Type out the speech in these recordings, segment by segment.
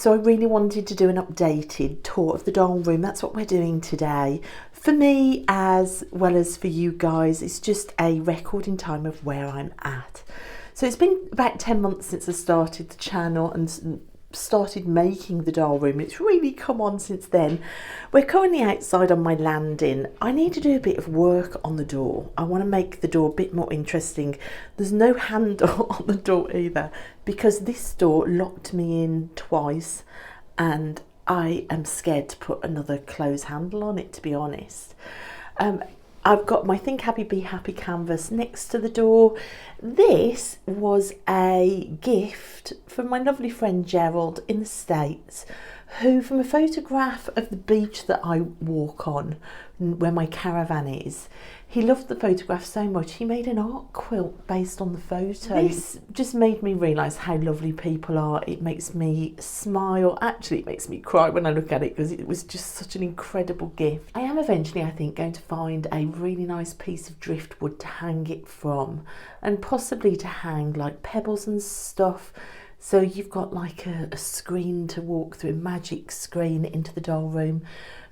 So I really wanted to do an updated tour of the doll room. That's what we're doing today. For me, as well as for you guys, it's just a record in time of where I'm at. So it's been about 10 months since I started the channel and started making the doll room. It's really come on since then. We're currently outside on my landing. I need to do a bit of work on the door. I want to make the door a bit more interesting. There's no handle on the door either, because this door locked me in twice and I am scared to put another close handle on it, to be honest. I've got my Think Happy Be Happy canvas next to the door. This was a gift from my lovely friend Gerald in the States, who, from a photograph of the beach that I walk on, where my caravan is, he loved the photograph so much he made an art quilt based on the photo. This just made me realise how lovely people are. It makes me smile. Actually, it makes me cry when I look at it, because it was just such an incredible gift. I am eventually, I think, going to find a really nice piece of driftwood to hang it from, and possibly to hang like pebbles and stuff. So you've got like a screen to walk through, a magic screen into the doll room.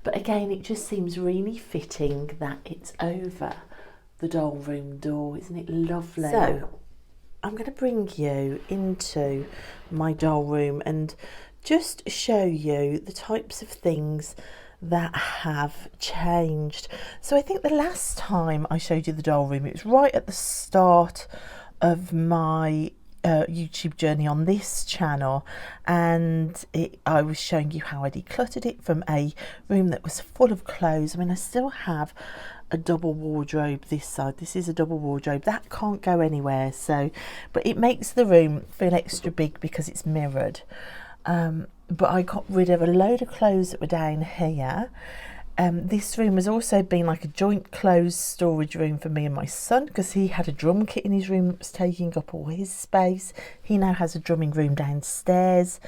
But again, it just seems really fitting that it's over the doll room door. Isn't it lovely? So I'm going to bring you into my doll room and just show you the types of things that have changed. So I think the last time I showed you the doll room, it was right at the start of my YouTube journey on this channel, and I was showing you how I decluttered it from a room that was full of clothes. I mean, I still have a double wardrobe this side. This is a double wardrobe that can't go anywhere, so but it makes the room feel extra big because it's mirrored. But I got rid of a load of clothes that were down here. This room has also been like a joint clothes storage room for me and my son, because he had a drum kit in his room that was taking up all his space. He now has a drumming room downstairs.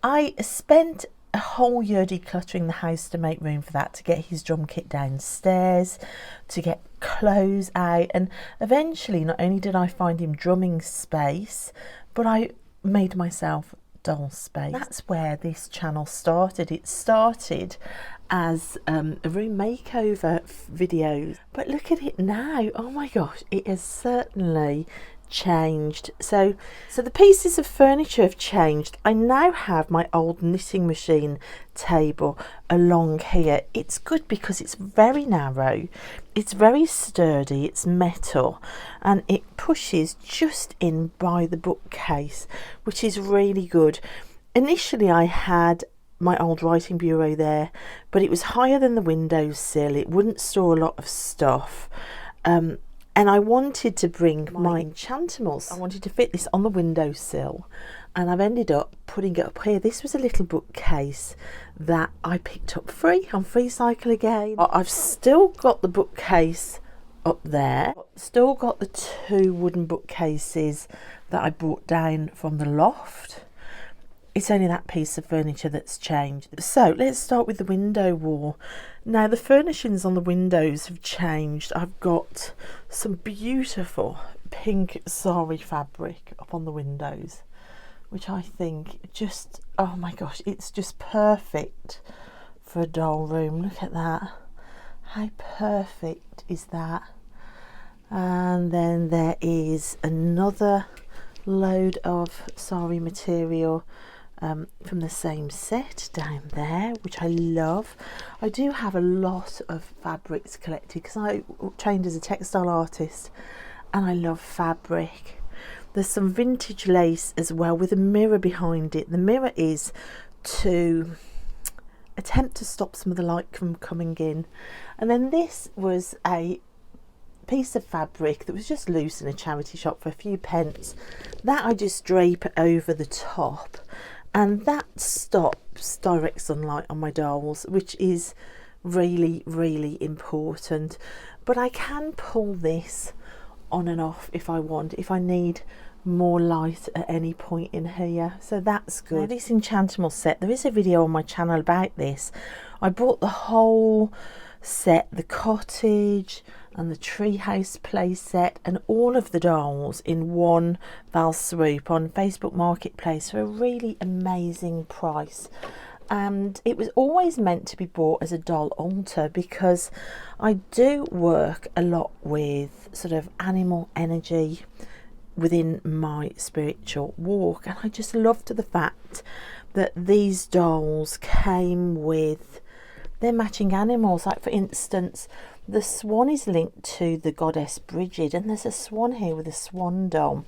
I spent a whole year decluttering the house to make room for that, to get his drum kit downstairs, to get clothes out, and eventually not only did I find him drumming space, but I made myself doll space. That's where this channel started. It started as a room makeover videos, but look at it now. Oh my gosh, it has certainly changed. So the pieces of furniture have changed. I now have my old knitting machine table along here. It's good because it's very narrow, it's very sturdy, it's metal, and it pushes just in by the bookcase, which is really good. Initially I had my old writing bureau there, but it was higher than the windowsill. It wouldn't store a lot of stuff, and I wanted to bring my Enchantimals. I wanted to fit this on the windowsill, and I've ended up putting it up here. This was a little bookcase that I picked up free on FreeCycle again. I've still got the bookcase up there, still got the two wooden bookcases that I brought down from the loft. It's only that piece of furniture that's changed. So let's start with the window wall. Now the furnishings on the windows have changed. I've got some beautiful pink sari fabric up on the windows, which I think just, oh my gosh, it's just perfect for a doll room. Look at that. How perfect is that? And then there is another load of sari material from the same set down there, which I love. I do have a lot of fabrics collected because I trained as a textile artist and I love fabric. There's some vintage lace as well with a mirror behind it. The mirror is to attempt to stop some of the light from coming in. And then this was a piece of fabric that was just loose in a charity shop for a few pence. That I just drape over the top, and that stops direct sunlight on my dolls, which is really, really important. But I can pull this on and off if I want, if I need more light at any point in here, so that's good. Now this Enchantimal set, there is a video on my channel about this. I bought the whole set, the cottage and the treehouse play set, and all of the dolls in one fell swoop on Facebook Marketplace for a really amazing price. And it was always meant to be bought as a doll altar, because I do work a lot with sort of animal energy within my spiritual walk, and I just loved the fact that these dolls came with their matching animals. Like, for instance, the swan is linked to the goddess Bridget, and there's a swan here with a swan doll.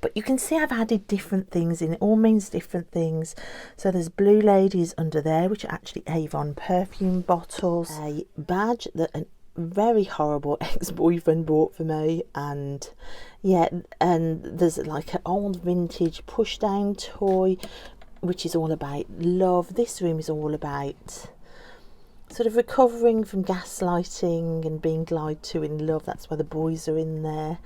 But you can see I've added different things in. It all means different things. So there's blue ladies under there, which are actually Avon perfume bottles. A badge that a very horrible ex-boyfriend bought for me. And yeah, and there's like an old vintage push down toy, which is all about love. This room is all about sort of recovering from gaslighting and being lied to in love. That's why the boys are in there.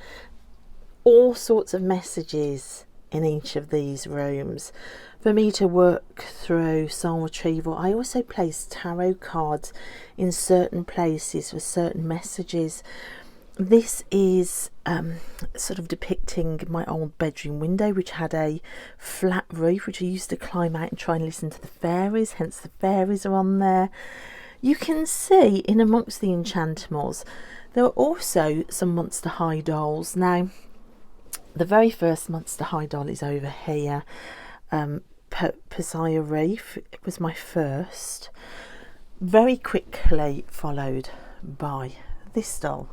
All sorts of messages in each of these rooms for me to work through soul retrieval. I also place tarot cards in certain places for certain messages. This is sort of depicting my old bedroom window, which had a flat roof, which I used to climb out and try and listen to the fairies, hence the fairies are on there. You can see in amongst the Enchantimals there are also some Monster High dolls. Now, the very first Monster High doll is over here. Pisiah Reef, it was my first. Very quickly followed by this doll.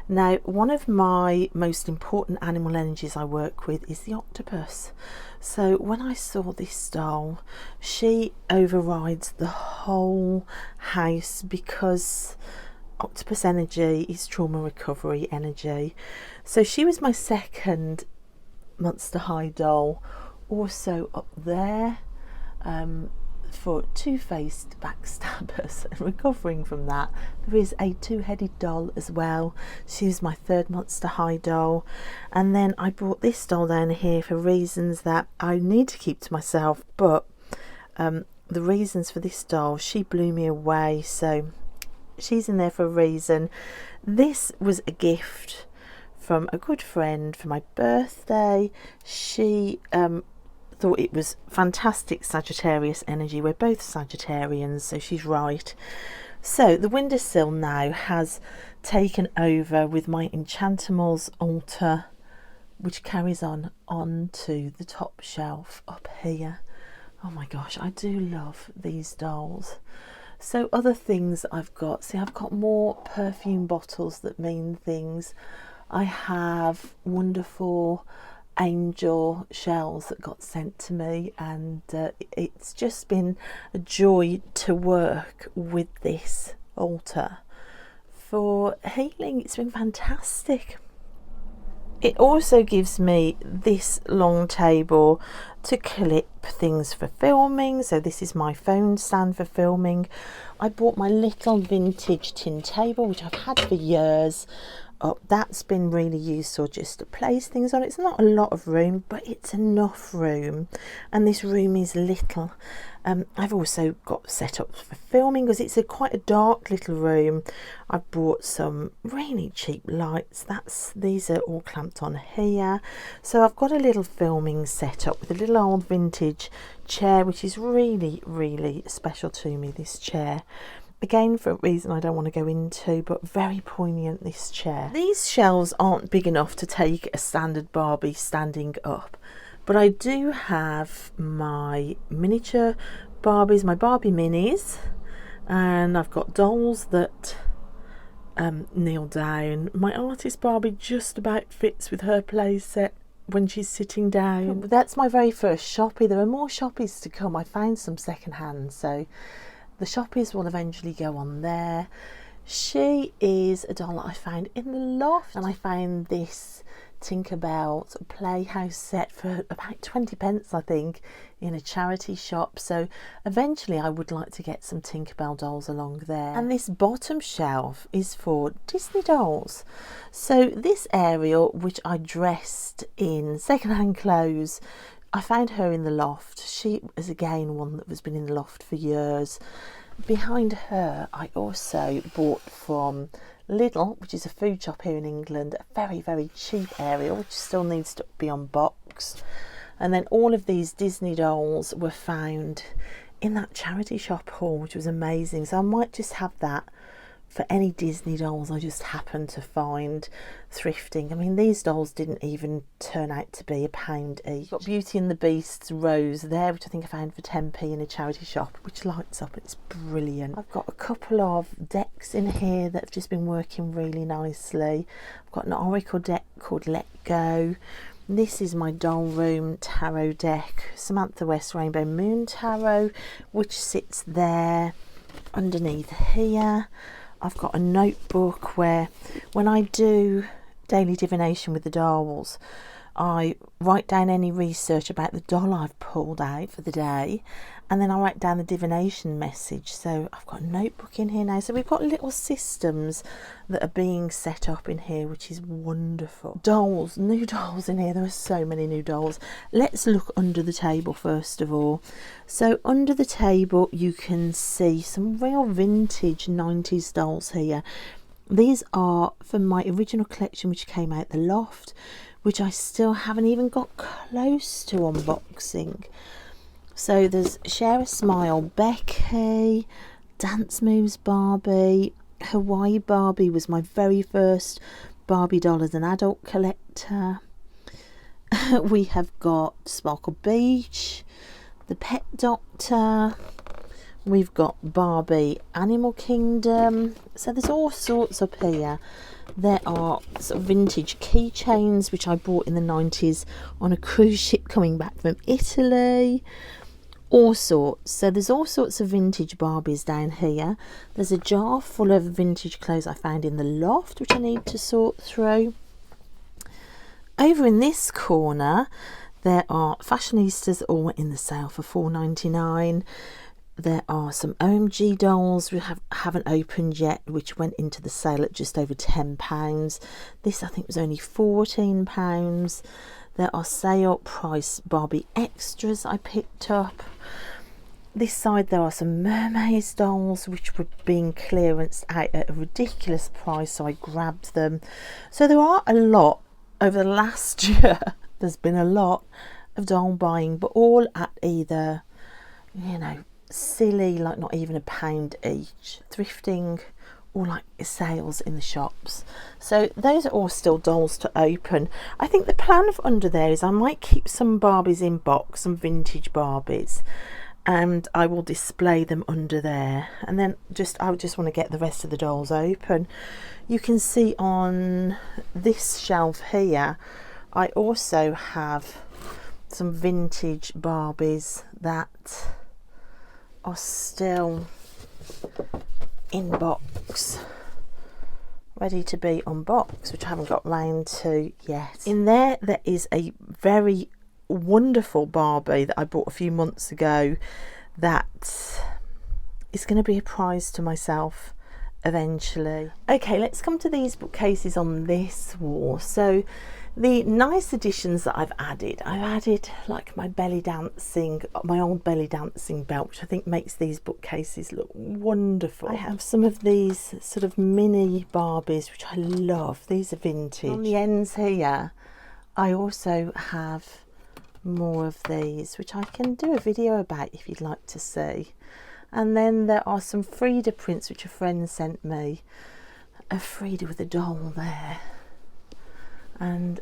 Now, one of my most important animal energies I work with is the octopus. So when I saw this doll, she overrides the whole house, because octopus energy is trauma recovery energy. So she was my second Monster High doll. Also up there for two-faced backstabbers and recovering from that, there is a two-headed doll as well. She was my third Monster High doll. And then I brought this doll down here for reasons that I need to keep to myself, but the reasons for this doll, she blew me away, so she's in there for a reason. This was a gift from a good friend for my birthday. She thought it was fantastic Sagittarius energy. We're both Sagittarians, so she's right. So the windowsill now has taken over with my Enchantimals altar, which carries on onto the top shelf up here. Oh my gosh, I do love these dolls. So other things I've got, see, I've got more perfume bottles that mean things. I have wonderful angel shells that got sent to me, and it's just been a joy to work with this altar for healing. It's been fantastic. It also gives me this long table to clip things for filming. So this is my phone stand for filming. I bought my little vintage tin table, which I've had for years. That's been really useful just to place things on. It's not a lot of room, but it's enough room, and this room is little. I've also got set up for filming because it's quite a dark little room. I bought some really cheap lights. These are all clamped on here. So I've got a little filming set up with a little old vintage chair, which is really, really special to me, this chair. Again, for a reason I don't want to go into, but very poignant, this chair. These shelves aren't big enough to take a standard Barbie standing up, but I do have my miniature Barbies, my Barbie minis, and I've got dolls that kneel down. My artist Barbie just about fits with her play set when she's sitting down. That's my very first shoppy. There are more shoppies to come. I found some second hand, so the shoppies will eventually go on there. She is a doll that I found in the loft, and I found this Tinkerbell playhouse set for about 20 pence, I think, in a charity shop. So eventually I would like to get some Tinkerbell dolls along there. And this bottom shelf is for Disney dolls. So this Ariel, which I dressed in second-hand clothes, I found her in the loft. She is again one that has been in the loft for years. behind her I also bought from Lidl, which is a food shop here in England, a very, very cheap area which still needs to be unboxed. And then all of these Disney dolls were found in that charity shop haul, which was amazing. So I might just have that for any Disney dolls I just happen to find thrifting. I mean, these dolls didn't even turn out to be £1 each. Got Beauty and the Beast's Rose there, which I think I found for 10p in a charity shop, which lights up. It's brilliant. I've got a couple of decks in here that have just been working really nicely. I've got an Oracle deck called Let Go. This is my Doll Room Tarot deck, Samantha West Rainbow Moon Tarot, which sits there underneath here. I've got a notebook where when I do daily divination with the dolls, I write down any research about the doll I've pulled out for the day, and then I write down the divination message. So I've got a notebook in here now. So we've got little systems that are being set up in here, which is wonderful. Dolls, new dolls in here. There are so many new dolls. Let's look under the table first of all. So under the table you can see some real vintage 90s dolls here. These are from my original collection, which came out the loft, which I still haven't even got close to unboxing. So there's Share a Smile Becky, Dance Moves Barbie, Hawaii Barbie was my very first Barbie doll as an adult collector. We have got Sparkle Beach, the Pet Doctor, we've got Barbie Animal Kingdom. So there's all sorts up here. There are sort of vintage keychains which I bought in the 90s on a cruise ship coming back from Italy. All sorts. So there's all sorts of vintage Barbies down here. There's a jar full of vintage clothes I found in the loft, which I need to sort through. Over in this corner there are fashionistas all in the sale for £4.99. There are some OMG dolls we haven't opened yet, which went into the sale at just over £10. This I think was only £14. There are sale price Barbie extras I picked up. This side there are some mermaids dolls which were being clearanced out at a ridiculous price, so I grabbed them. So there are a lot over the last year. There's been a lot of doll buying, but all at either, you know, silly, like not even £1 each, thrifting, or like sales in the shops. So those are all still dolls to open. I think the plan of under there is I might keep some Barbies in box, some vintage Barbies, and I will display them under there, and then I would just want to get the rest of the dolls open. You can see on this shelf here I also have some vintage Barbies that are still in box, ready to be unboxed, which I haven't got round to yet. In there is a very wonderful Barbie that I bought a few months ago that is going to be a prize to myself eventually. Okay, let's come to these bookcases on this wall. So the nice additions that I've added like my my old belly dancing belt, which I think makes these bookcases look wonderful. I have some of these sort of mini Barbies which I love. These are vintage. On the ends here I also have more of these, which I can do a video about if you'd like to see. And then there are some Frida prints which a friend sent me. A Frida with a doll there. And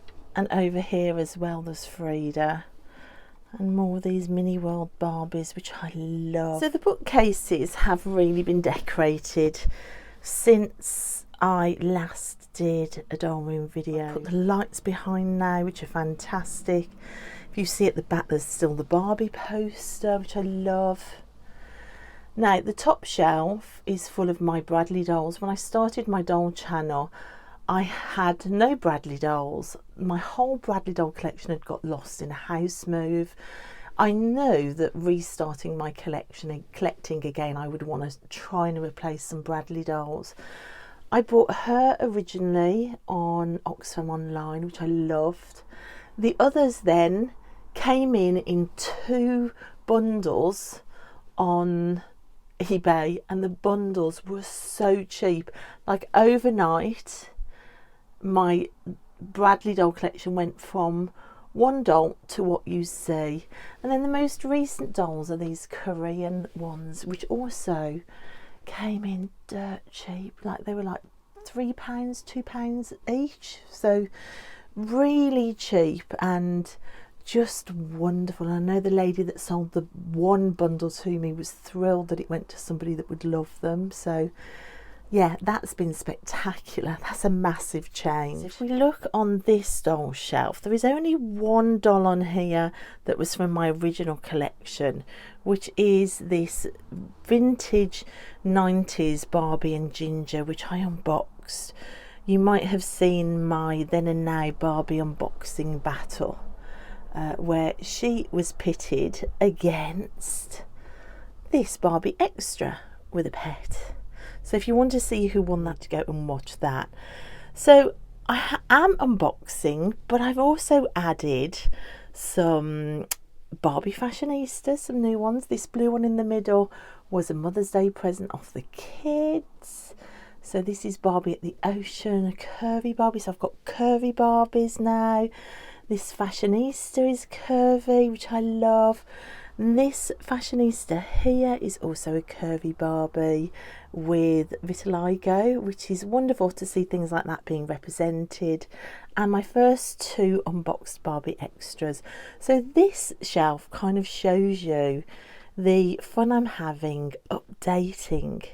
over here as well there's Frida. And more of these mini world Barbies, which I love. So the bookcases have really been decorated since I last did a doll room video. I put the lights behind now, which are fantastic. If you see at the back there's still the Barbie poster, which I love. Now the top shelf is full of my Bradley dolls. When I started my doll channel I had no Bradley dolls. My whole Bradley doll collection had got lost in a house move. I know that restarting my collection and collecting again, I would want to try and replace some Bradley dolls. I bought her originally on Oxfam Online, which I loved. The others then came in 2 bundles on eBay, and the bundles were so cheap. Like overnight, my Bradley doll collection went from one doll to what you see. And then the most recent dolls are these Korean ones, which also came in dirt cheap. Like they were like £3, £2 each. So really cheap and just wonderful. I know the lady that sold the one bundle to me was thrilled that it went to somebody that would love them. So yeah, that's been spectacular. That's a massive change. So if we look on this doll shelf, there is only one doll on here that was from my original collection, which is this vintage 90s Barbie and Ginger, which I unboxed. You might have seen my then and now Barbie unboxing battle, where she was pitted against this Barbie extra with a pet. So if you want to see who won that, to go and watch that. So I am unboxing, but I've also added some Barbie Fashionistas, some new ones. This blue one in the middle was a Mother's Day present off the kids. So this is Barbie at the ocean, a curvy Barbie. So I've got curvy Barbies now. This Fashionista is curvy, which I love. And this Fashionista here is also a curvy Barbie with vitiligo, which is wonderful to see things like that being represented. And my first two unboxed Barbie extras. So this shelf kind of shows you the fun I'm having updating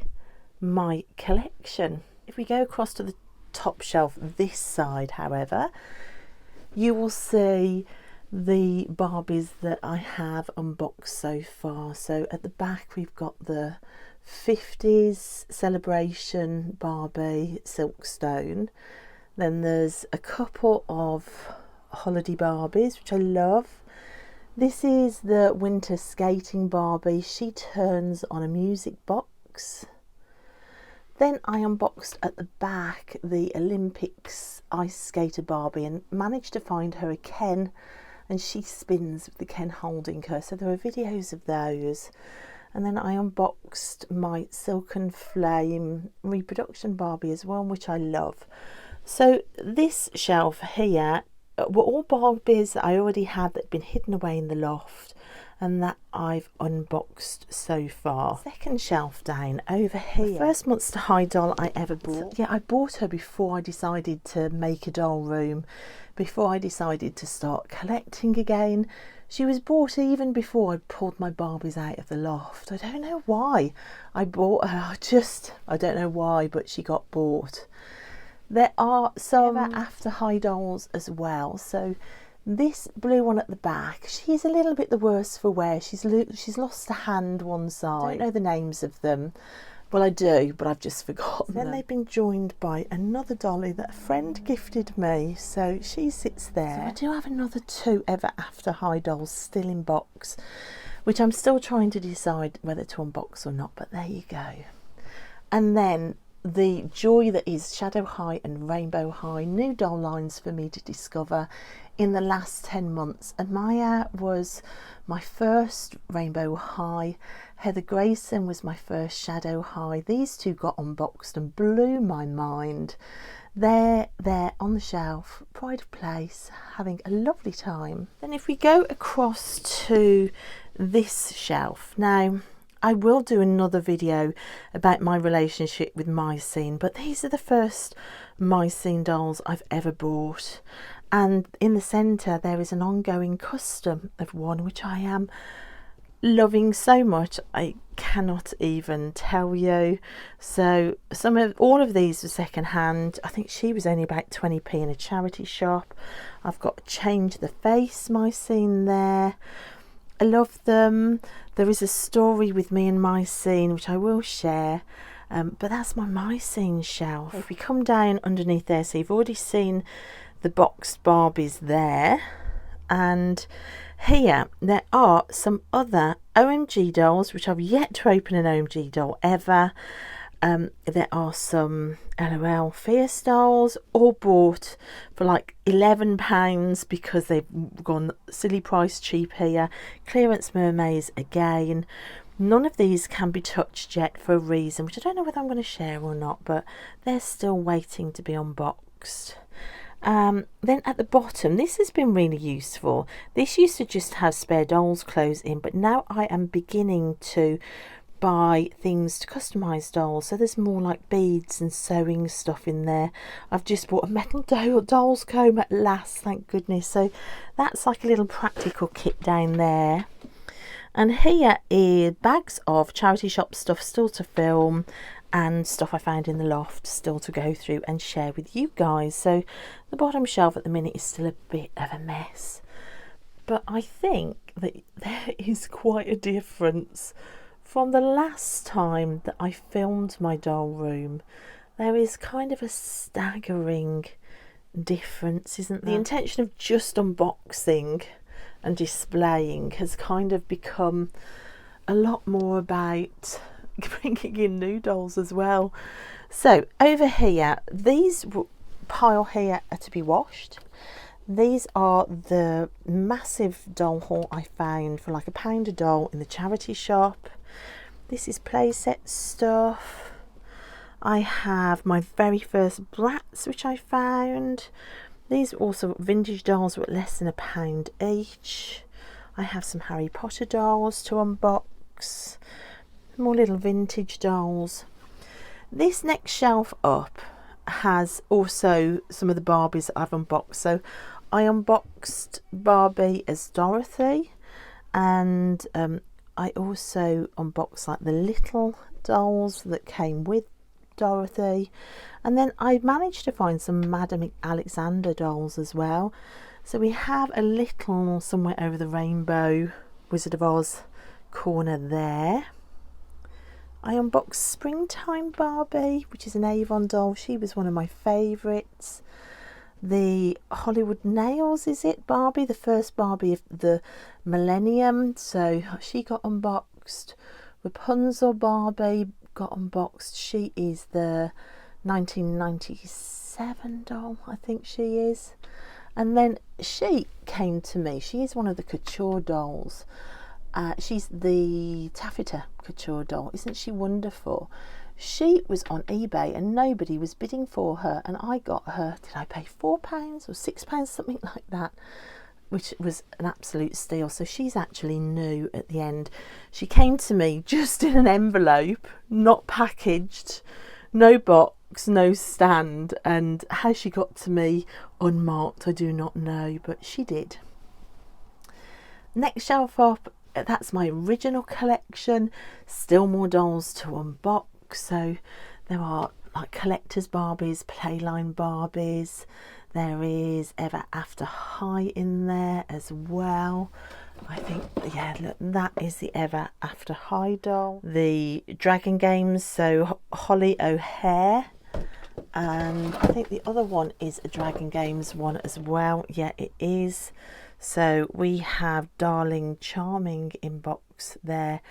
my collection. If we go across to the top shelf this side, however, you will see the Barbies that I have unboxed so far. So at the back we've got the 50s celebration Barbie Silkstone. Then there's a couple of holiday Barbies, which I love. This is the winter skating Barbie. She turns on a music box. Then I unboxed at the back the Olympics ice skater Barbie and managed to find her a Ken, and she spins with the Ken holding her. So there are videos of those. And then I unboxed my Silken Flame reproduction Barbie as well, which I love. So this shelf here were all Barbies that I already had that had been hidden away in the loft and that I've unboxed so far. Second shelf down over here, the first Monster High doll I ever bought. Yeah, I bought her before I decided to make a doll room, before I decided to start collecting again. She was bought even before I pulled my Barbies out of the loft. I don't know why I bought her. I don't know why, but she got bought. There are some after high dolls as well. So this blue one at the back, she's a little bit the worse for wear. She's lost a hand one side. I don't know the names of them. Well, I do, but I've just forgotten them. Then they've been joined by another dolly that a friend gifted me, so she sits there. So I do have another two ever after high dolls still in box, which I'm still trying to decide whether to unbox or not, but there you go. And then the joy that is Shadow High and Rainbow High, new doll lines for me to discover in the last 10 months. And Maya was my first Rainbow High. Heather Grayson was my first Shadow High. These two got unboxed and blew my mind. They're there on the shelf, pride of place, having a lovely time. Then if we go across to this shelf, now I will do another video about my relationship with Mycene, but these are the first Mycene dolls I've ever bought. And in the centre there is an ongoing custom of one which I am loving so much I cannot even tell you. So all of these were second hand. I think she was only about 20p in a charity shop. I've got Change the Face Mycene there. I love them. There is a story with me and Mycene which I will share, but that's my Mycene shelf. If we come down underneath there, so you've already seen the boxed Barbies there, and here there are some other OMG dolls which I've yet to open an OMG doll ever. There are some LOL Fierce dolls, all bought for like £11 because they've gone silly price cheap here. Clearance mermaids again. None of these can be touched yet for a reason, which I don't know whether I'm going to share or not, but they're still waiting to be unboxed. Then at the bottom, this has been really useful. This used to just have spare dolls clothes in, but now I am beginning to buy things to customise dolls. So there's more like beads and sewing stuff in there. I've just bought a metal doll's comb at last, thank goodness. So that's like a little practical kit down there. And here is bags of charity shop stuff still to film, and stuff I found in the loft still to go through and share with you guys. So the bottom shelf at the minute is still a bit of a mess, but I think that there is quite a difference from the last time that I filmed my doll room. There is kind of a staggering difference, isn't there? The intention of just unboxing and displaying has kind of become a lot more about bringing in new dolls as well. So over here, these pile here are to be washed. These are the massive doll haul I found for like £1 a doll in the charity shop. This is playset stuff. I have my very first Brats, which I found. These are also vintage dolls, were less than £1 each. I have some Harry Potter dolls to unbox. More little vintage dolls. This next shelf up has also some of the Barbies that I've unboxed. So I unboxed Barbie as Dorothy, and I also unboxed like the little dolls that came with Dorothy, and then I managed to find some Madame Alexander dolls as well. So we have a little Somewhere Over the Rainbow Wizard of Oz corner there. I unboxed Springtime Barbie, which is an Avon doll. She was one of my favourites. The Hollywood Nails, is it, Barbie? The first Barbie of the millennium. So she got unboxed. Rapunzel Barbie got unboxed. She is the 1997 doll, I think she is. And then she came to me. She is one of the couture dolls. She's the Taffeta couture doll. Isn't she wonderful? She was on eBay and nobody was bidding for her, and I got her, did I pay £4 or £6, something like that, which was an absolute steal. So she's actually new at the end. She came to me just in an envelope, not packaged, no box, no stand, and how she got to me unmarked I do not know, but she did. Next shelf up, that's my original collection. Still more dolls to unbox. So there are like collector's Barbies, Playline Barbies. There is Ever After High in there as well. I think, yeah, look, that is the Ever After High doll. The Dragon Games, so Holly O'Hare. And I think the other one is a Dragon Games one as well. Yeah, it is. So we have Darling Charming in box there.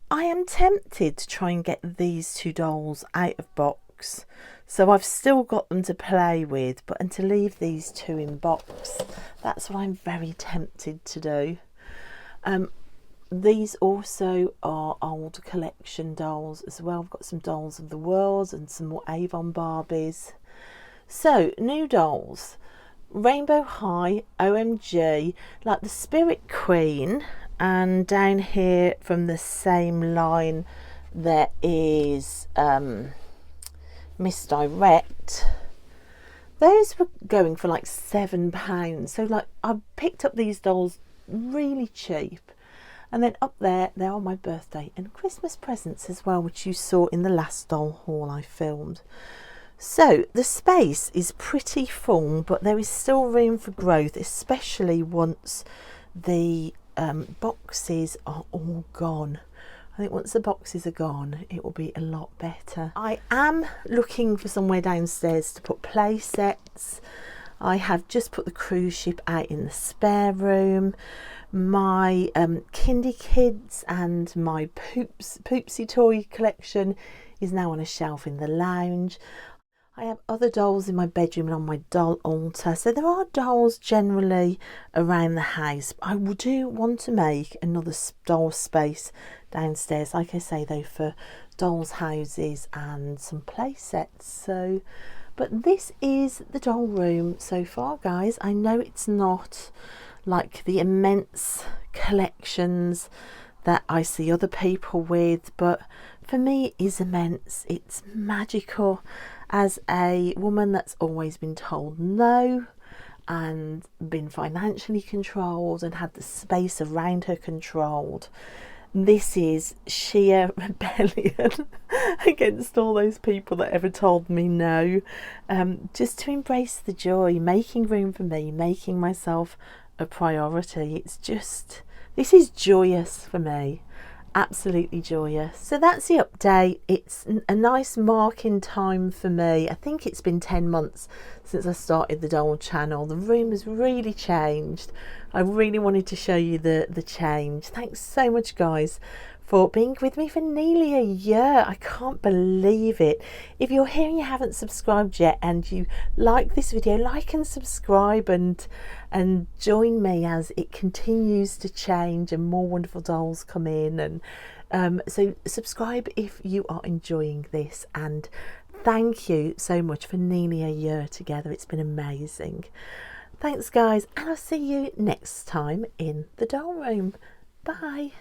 I am tempted to try and get these two dolls out of box. So I've still got them to play with, but and to leave these two in box, that's what I'm very tempted to do. These also are old collection dolls as well. I've got some Dolls of the World and some more Avon Barbies. So new dolls. Rainbow High, OMG, like the Spirit Queen, and down here from the same line there is Misdirect. Those were going for like £7. So like I picked up these dolls really cheap. And then up there, they're on my birthday and Christmas presents as well, which you saw in the last doll haul I filmed. So the space is pretty full, but there is still room for growth, especially once the boxes are all gone. I think once the boxes are gone, it will be a lot better. I am looking for somewhere downstairs to put play sets. I have just put the cruise ship out in the spare room. My Kindy Kids and my Poopsie toy collection is now on a shelf in the lounge. I have other dolls in my bedroom and on my doll altar. So there are dolls generally around the house. I do want to make another doll space downstairs, like I say though, for dolls' houses and some play sets. So, but this is the doll room so far, guys. I know it's not like the immense collections that I see other people with, but for me it is immense. It's magical. As a woman that's always been told no and been financially controlled and had the space around her controlled, this is sheer rebellion against all those people that ever told me no. Just to embrace the joy, making room for me, making myself a priority. It's just, this is joyous for me. Absolutely joyous. So that's the update. It's a nice mark in time for me. I think it's been 10 months since I started the doll channel. The room has really changed. I really wanted to show you the change. Thanks so much, guys, for being with me for nearly a year. I can't believe it. If you're here and you haven't subscribed yet and you like this video, like and subscribe and join me as it continues to change and more wonderful dolls come in. And so subscribe if you are enjoying this, and thank you so much for nearly a year together. It's been amazing. Thanks, guys, and I'll see you next time in the doll room. Bye.